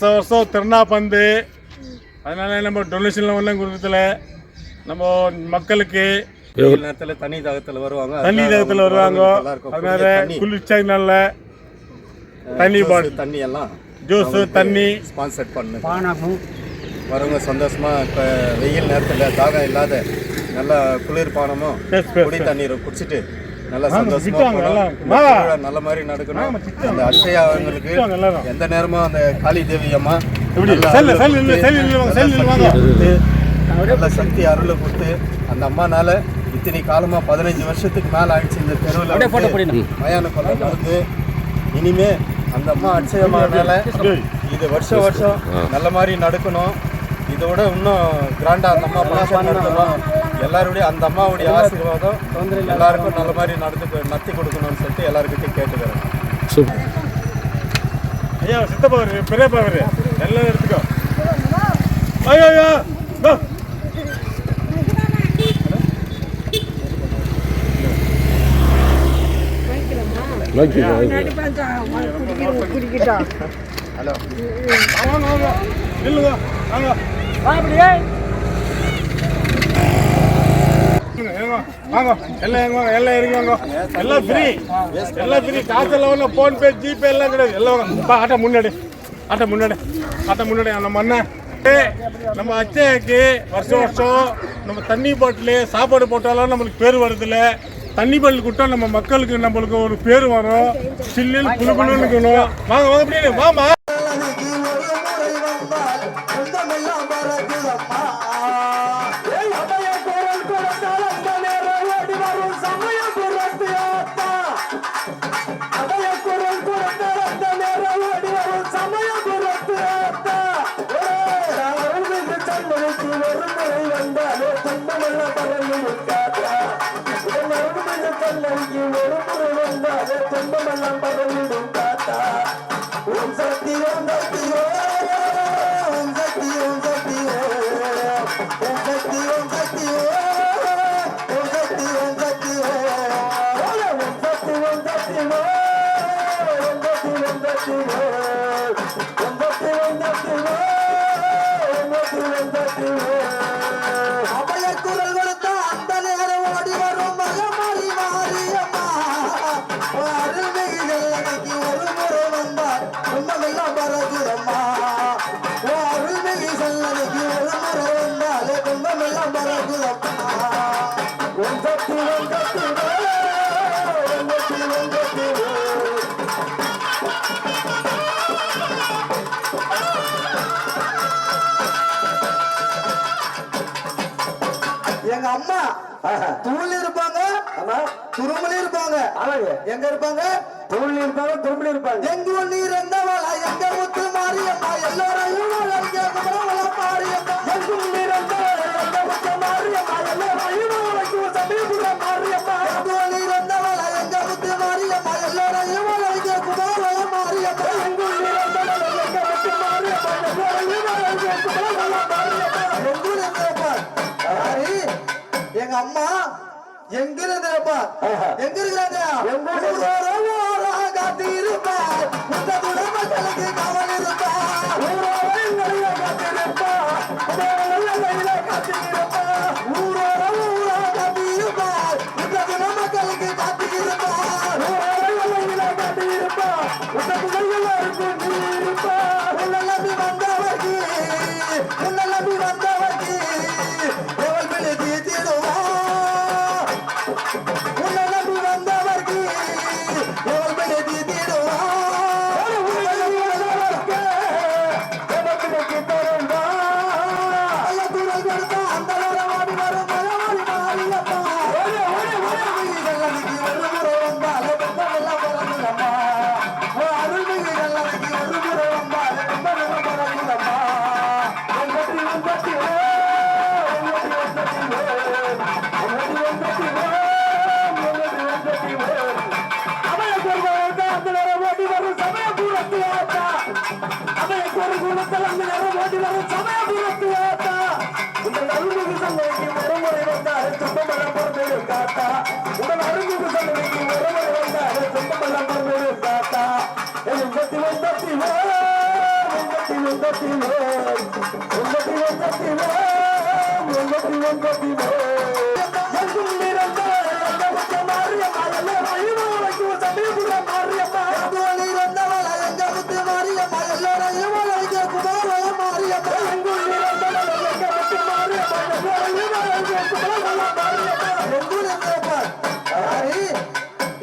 வருஷம் திருநா பந்து. அதனால நம்ம டொனேஷன்லாம் ஒன்றும் கொடுக்கறதில்ல. நம்ம மக்களுக்கு நேரத்தில் தண்ணி தாகத்தில் வருவாங்க, அதனால குளிர்ச்சி நல்ல தண்ணி தண்ணி எல்லாம் ஜூஸ் தண்ணி ஸ்பான்சர் பண்ணு வரவங்க சந்தோஷமாக. இப்போ வெயில் நேரத்தில் தாகம் இல்லாத நல்ல குளிர் பானமும் குடி தண்ணீரை குடிச்சிட்டு நல்லா சந்தோஷமா நல்ல மாதிரி நடக்கணும். அந்த அக்ஷயா அவங்களுக்கு எந்த நேரமும் அந்த காளி தேவி அம்மா நல்ல சக்தி அருளை கொடுத்து அந்த அம்மானால இத்தனை காலமாக 15 வருஷத்துக்கு மேலே ஆயிடுச்சு இந்த தெருவில் மயான கொலை நடந்து. இனிமே அந்த அம்மா அக்ஷயம்மா மேலே இது வருஷம் நல்ல மாதிரி நடக்கணும். இதோட இன்னும் கிராண்டாக அந்த அம்மா ஃபங்க்ஷன் நடத்தணும். எல்லாருடைய அந்த அம்மாவுடைய ஆசீர்வாதம் எல்லாருக்கும் நல்ல மாதிரி நடத்தி கொடுக்கணும்னு சொல்லிட்டு எல்லாருக்கிட்டையும் கேட்டுக்கிறேன். ஐயா சித்தப்பா பெரியப்பா எல்லாம் எடுத்துக்கோ. ஐயா ஹலோ இல்லைங்க வாங்க எல்லாம் இறங்குவாங்க. எல்லாம் ஃப்ரீ காசு எல்லாம் ஃபோன்பே ஜிபே எல்லாம் கிடையாது. எல்லாம் வாங்க ஆட்டோ முன்னாடி நம்ம அண்ணன் நம்ம அச்சைக்கு வருஷம் நம்ம தண்ணி பாட்டில் சாப்பாடு போட்டாலும் நம்மளுக்கு பேர் வருதில்ல. தண்ணி பாட்டில் கொடுத்தா நம்ம மக்களுக்கு நம்மளுக்கு ஒரு பேர் வரும். சில்லில் குழுக்குன்னு இருக்கணும். வாங்க அப்படின்னு வாமா. எங்க அம்மா தூள் இருப்பாங்க, துருமலி இருப்பாங்க. எங்க இருப்பாங்க? தூள் இருப்பாங்க, துருமலி இருப்பாங்க. எங்க நீர் இருந்தவளா எங்க முத்து மாரியம்மா எல்லாரையும் மாரியம்மா எங்கும் நீர் இருந்தவளா எங்க முத்து மாரியம்மா எல்லாரையும் சமீபுர மாரியம்மா எங்க நீர் இருந்தவளா எங்க முத்து மாரியம்மா எல்லாரையும் குமார மாரியம்மா எங்கும் நீர் இருந்தவளா எங்க முத்து மாரியம்மா எல்லாரையும் குமார மாரியம்மா எங்கும் இருந்தப்பா. எங்க அம்மா எங்க இருந்தப்பா எங்க இருக்கிறாங்க? காத்து இருப்பா உங்க குடும்பங்களுக்கு கவல் இருப்பா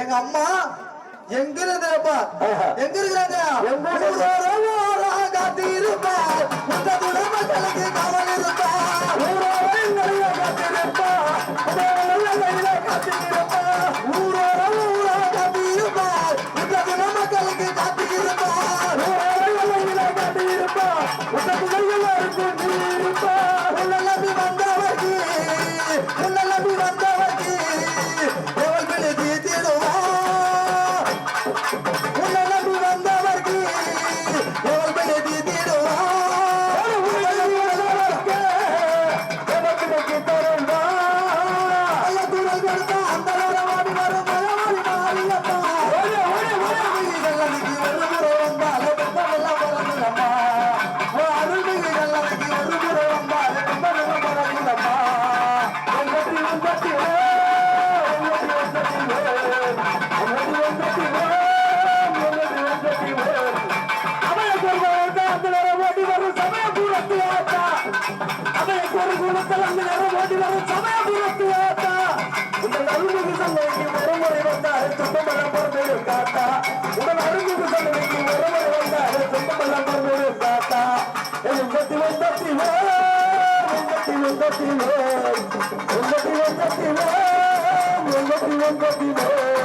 எங்க அம்மா எங்க இருந்தப்பா எங்க இருக்கிறாங்க காத்தி இருப்பா உங்க குடும்பங்களுக்கு கவல் இருப்பா Thank you.